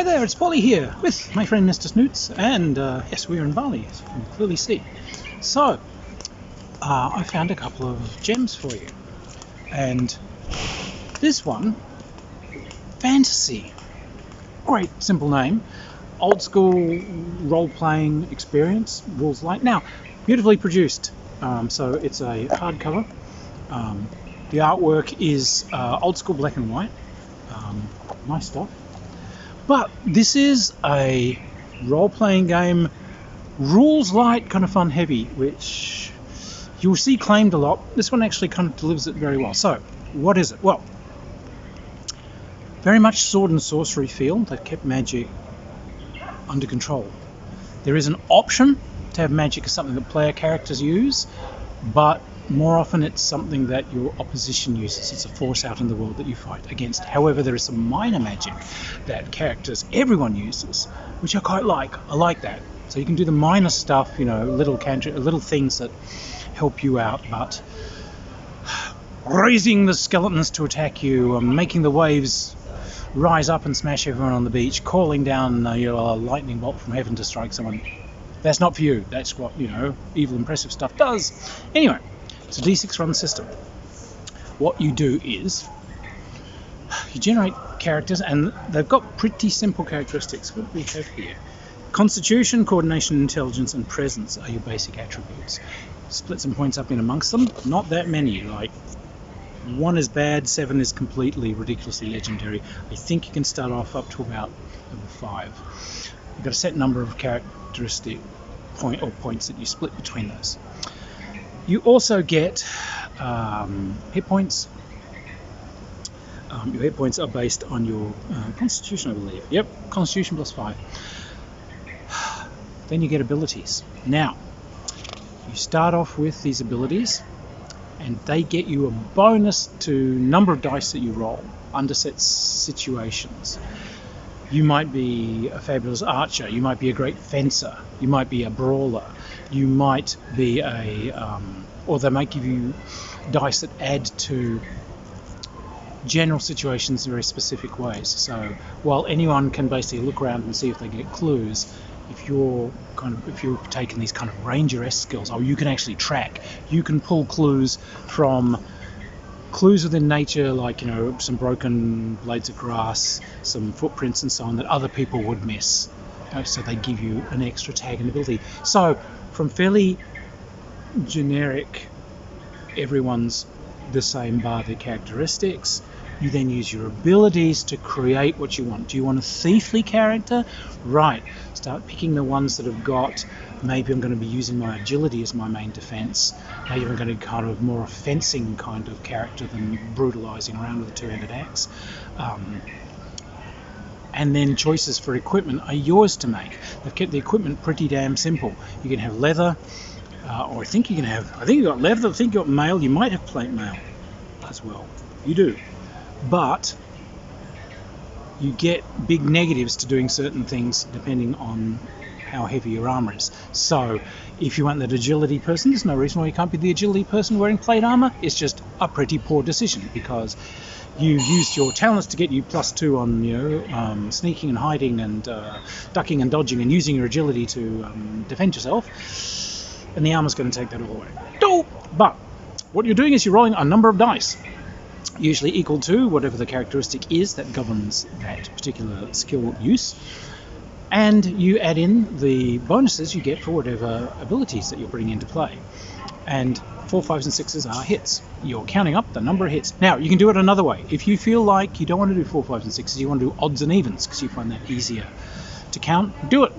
Hi there, it's Polly here with my friend Mr. Snoots, and yes, we're in Bali, as you can clearly see. So, I found a couple of gems for you, and this one, Fantasy, great simple name, old school role-playing experience, Rules Light. Now, beautifully produced, so it's a hardcover. The artwork is old school black and white, nice stuff. But this is a role-playing game, rules light, kind of fun heavy, which you'll see claimed a lot. This one actually kind of delivers it very well. So, what is it? Well, very much sword and sorcery feel. They've kept magic under control. There is an option to have magic as something that player characters use, but more often it's something that your opposition uses. It's a force out in the world that you fight against. However, there is some minor magic that everyone uses, which I quite like. I like that. So you can do the minor stuff, you know, little things that help you out, but raising the skeletons to attack you, making the waves rise up and smash everyone on the beach, calling down a lightning bolt from heaven to strike someone. That's not for you. That's what, evil, impressive stuff does. Anyway, it's a D6 run system. What you do is you generate characters, and they've got pretty simple characteristics. What do we have here? Constitution, coordination, intelligence, and presence are your basic attributes. Split some points up in amongst them. Not that many. Like 1 is bad, 7 is completely ridiculously legendary. I think you can start off up to about 5. You've got a set number of characteristic points that you split between those. You also get hit points. Your hit points are based on your constitution, I believe. Yep, constitution plus 5. Then you get abilities. Now, you start off with these abilities, and they get you a bonus to number of dice that you roll under set situations. You might be a fabulous archer, you might be a great fencer, you might be a brawler, you might be or they might give you dice that add to general situations in very specific ways. So while anyone can basically look around and see if they get clues, if you're taking these kind of ranger-esque skills, or you can actually track, you can pull clues from clues within nature, like some broken blades of grass, some footprints and so on that other people would miss. So they give you an extra tag and ability. So from fairly generic, everyone's the same bar their characteristics, you then use your abilities to create what you want. Do you want a thiefly character? Right, start picking the ones that have got, maybe I'm going to be using my agility as my main defense. Maybe I'm going to kind of more a fencing kind of character than brutalizing around with a two-handed axe. And then choices for equipment are yours to make. They've kept the equipment pretty damn simple. You can have leather, or I think you've got leather, I think you've got mail, you might have plate mail as well. You do. But you get big negatives to doing certain things depending on how heavy your armor is. So if you want that agility person, there's no reason why you can't be the agility person wearing plate armor. It's just a pretty poor decision, because you used your talents to get you +2 on sneaking and hiding and ducking and dodging and using your agility to defend yourself, and the armor's going to take that all away. But what you're doing is you're rolling a number of dice, usually equal to whatever the characteristic is that governs that particular skill use, and you add in the bonuses you get for whatever abilities that you're bringing into play. And 4, 5s, and 6s are hits. You're counting up the number of hits. Now, you can do it another way. If you feel like you don't want to do 4, 5s, and 6s, you want to do odds and evens because you find that easier to count, do it.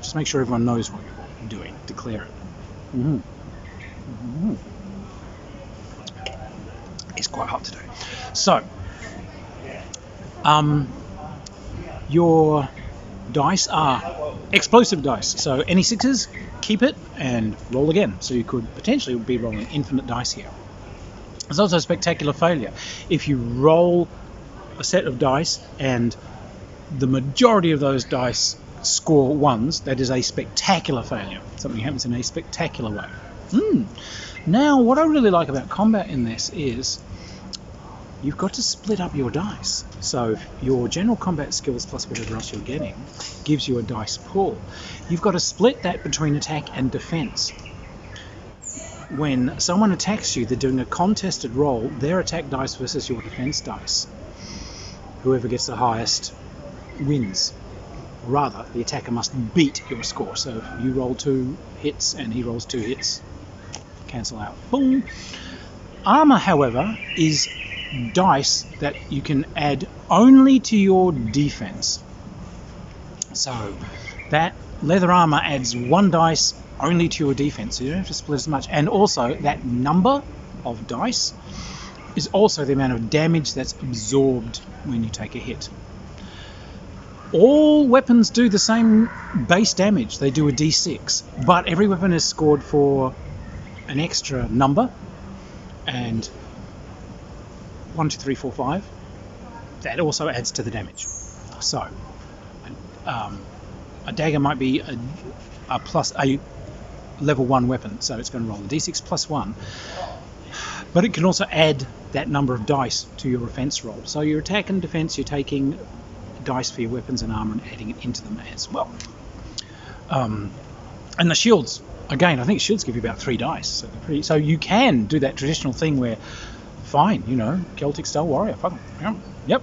Just make sure everyone knows what you're doing. Declare it. It's quite hot today. So, your dice are explosive dice. So any 6s, keep it and roll again. So you could potentially be rolling infinite dice here. There's also a spectacular failure. If you roll a set of dice and the majority of those dice score 1s, that is a spectacular failure. Something happens in a spectacular way. Now, what I really like about combat in this is you've got to split up your dice. So your general combat skills plus whatever else you're getting gives you a dice pool. You've got to split that between attack and defense. When someone attacks you, they're doing a contested roll, their attack dice versus your defense dice. Whoever gets the highest wins. Rather, the attacker must beat your score. So if you roll 2 hits and he rolls 2 hits, cancel out. Boom! Armor, however, is dice that you can add only to your defense. So that leather armor adds 1 dice only to your defense, so you don't have to split as much. And also, that number of dice is also the amount of damage that's absorbed when you take a hit. All weapons do the same base damage. They do a d6, but every weapon is scored for an extra number, and 1, 2, 3, 4, 5. That also adds to the damage. So, a dagger might be a level 1 weapon, so it's going to roll a d6 plus 1. But it can also add that number of dice to your offense roll. So your attack and defense, you're taking dice for your weapons and armor and adding it into them as well. And the shields, again, I think shields give you about 3 dice. So you can do that traditional thing where, fine, Celtic style warrior, fuck 'em. Yep.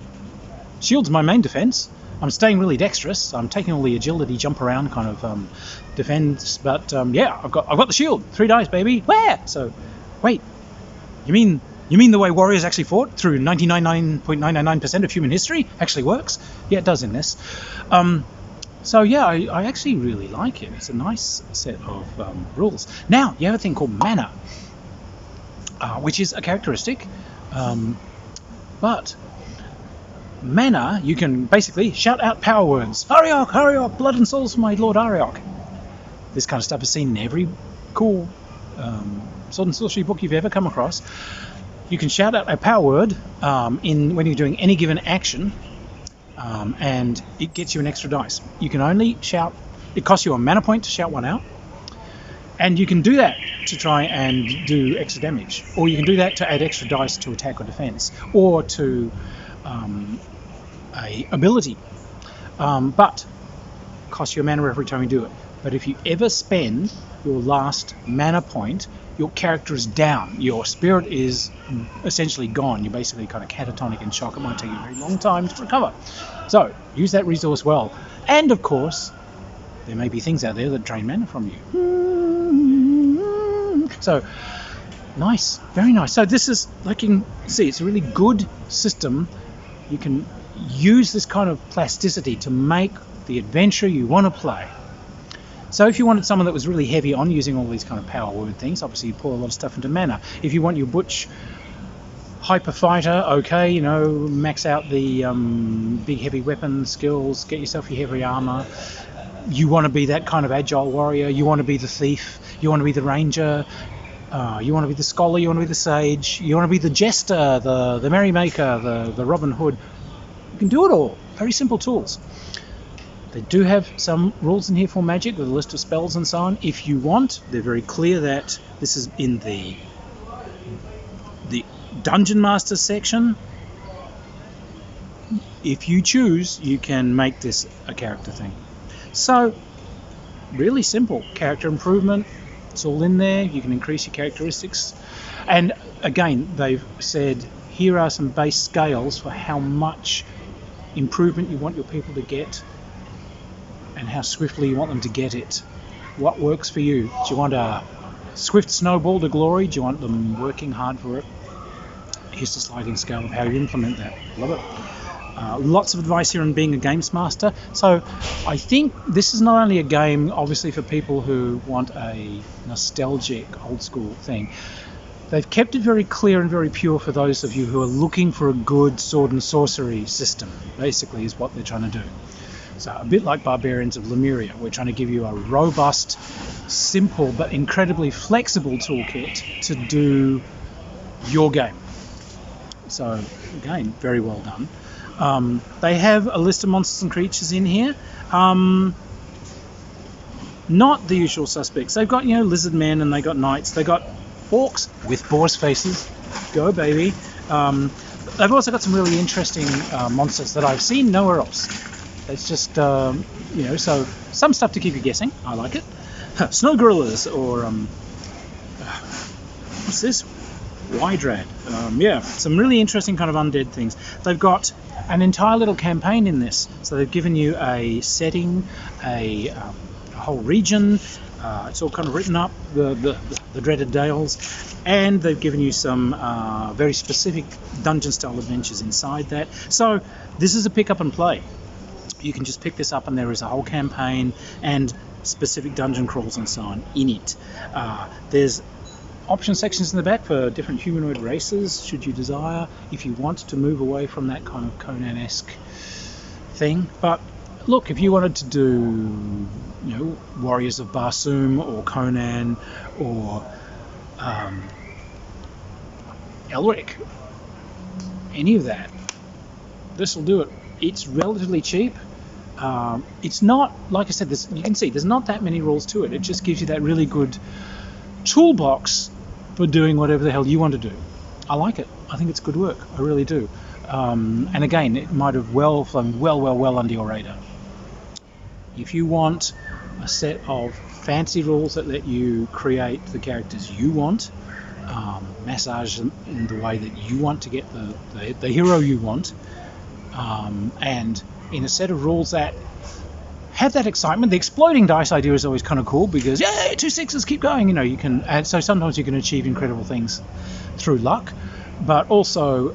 Shield's my main defense. I'm staying really dexterous. I'm taking all the agility, jump around kind of defense. But yeah, I've got the shield. 3 dice, baby. Where? So, wait. You mean the way warriors actually fought through 99.999% of human history actually works? Yeah, it does in this. So yeah, I actually really like it. It's a nice set of rules. Now, you have a thing called mana, which is a characteristic. But mana, you can basically shout out power words. Ariok, Ariok, blood and souls for my lord Ariok. This kind of stuff is seen in every cool sword and sorcery book you've ever come across. You can shout out a power word when you're doing any given action, and it gets you an extra dice. You can only shout, it costs you a mana point to shout one out, and you can do that to try and do extra damage, or you can do that to add extra dice to attack or defense, or to a ability, but costs you a mana every time you do it. But if you ever spend your last mana point, your character is down. Your spirit is essentially gone. You're basically kind of catatonic and shock. It might take you a very long time to recover. So use that resource well. And of course, there may be things out there that drain mana from you. So nice, very nice. So this is, like you can see, it's a really good system. You can use this kind of plasticity to make the adventure you want to play. So if you wanted someone that was really heavy on using all these kind of power word things, obviously you pour a lot of stuff into mana. If you want your butch hyper fighter, okay, max out the big heavy weapon skills, get yourself your heavy armor. You want to be that kind of agile warrior. You want to be the thief. You want to be the ranger. You want to be the scholar. You want to be the sage. You want to be the jester, the merrymaker, the Robin Hood. You can do it all. Very simple tools. They do have some rules in here for magic with a list of spells and so on. If you want, they're very clear that this is in the Dungeon Master section. If you choose, you can make this a character thing. So, really simple. Character improvement, it's all in there. You can increase your characteristics. And again, they've said, here are some base scales for how much improvement you want your people to get, and how swiftly you want them to get it. What works for you? Do you want a swift snowball to glory? Do you want them working hard for it? Here's the sliding scale of how you implement that. Love it. Lots of advice here on being a games master. So I think this is not only a game, obviously, for people who want a nostalgic, old school thing. They've kept it very clear and very pure for those of you who are looking for a good sword and sorcery system, basically, is what they're trying to do. So a bit like Barbarians of Lemuria, we're trying to give you a robust, simple, but incredibly flexible toolkit to do your game. So again, very well done. They have a list of monsters and creatures in here. Not the usual suspects. They've got, lizard men, and they got knights. They got orcs with boars' faces. Go, baby. they've also got some really interesting monsters that I've seen nowhere else. It's just, so some stuff to keep you guessing. I like it. Snow gorillas, or what's this? Wydrad. Some really interesting kind of undead things. They've got an entire little campaign in this. So they've given you a setting, a whole region. It's all kind of written up, the dreaded Dales, and they've given you some very specific dungeon-style adventures inside that. So this is a pick up and play. You can just pick this up, and there is a whole campaign and specific dungeon crawls and so on in it. There's option sections in the back for different humanoid races, should you desire, if you want to move away from that kind of Conan-esque thing. But look, if you wanted to do, Warriors of Barsoom or Conan or Elric, any of that, this will do it. It's relatively cheap. It's not, like I said, you can see there's not that many rules to it. It just gives you that really good toolbox for doing whatever the hell you want to do. I like it. I think it's good work. I really do. And again, it might have flown well under your radar. If you want a set of fancy rules that let you create the characters you want, massage them in the way that you want to get the hero you want, and in a set of rules that have that excitement. The exploding dice idea is always kind of cool because, yay, 2 6s, keep going. You can add, so sometimes you can achieve incredible things through luck, but also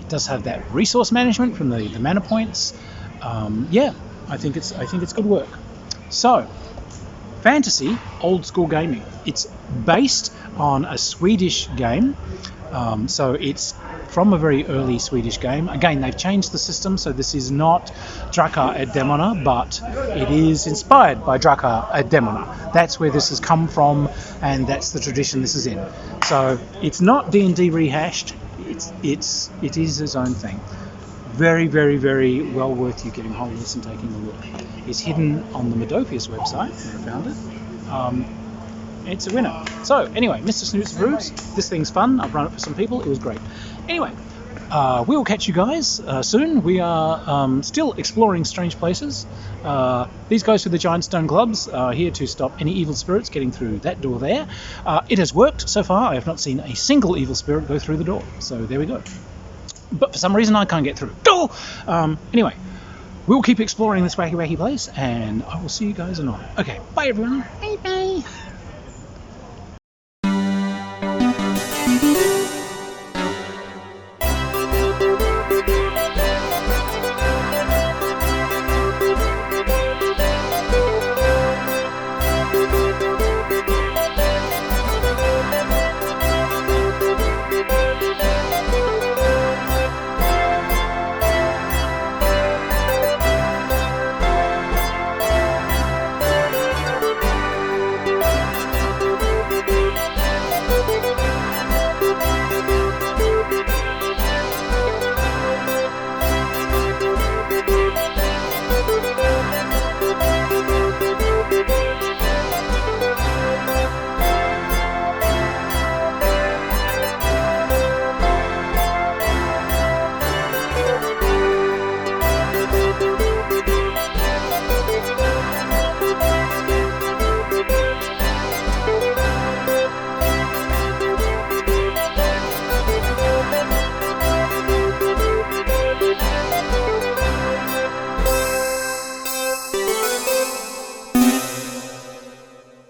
it does have that resource management from the mana points. I think it's good work. So, fantasy, old school gaming. It's based on a Swedish game, so it's from a very early Swedish game. Again, they've changed the system, so this is not Drakar et Demona, but it is inspired by Drakar et Demona. That's where this has come from, and that's the tradition this is in. So it's not D&D rehashed. It is its own thing. Very, very, very well worth you getting hold of this and taking a look. It's hidden on the Modophius website, where I found it. It's a winner. So anyway, Mr. Snoots Brews, this thing's fun. I've run it for some people. It was great. Anyway, we will catch you guys soon. We are still exploring strange places. These guys with the giant stone clubs are here to stop any evil spirits getting through that door there. It has worked so far. I have not seen a single evil spirit go through the door. So there we go. But for some reason I can't get through. Anyway, we'll keep exploring this wacky place, and I will see you guys anon. Okay, bye everyone. Bye bye.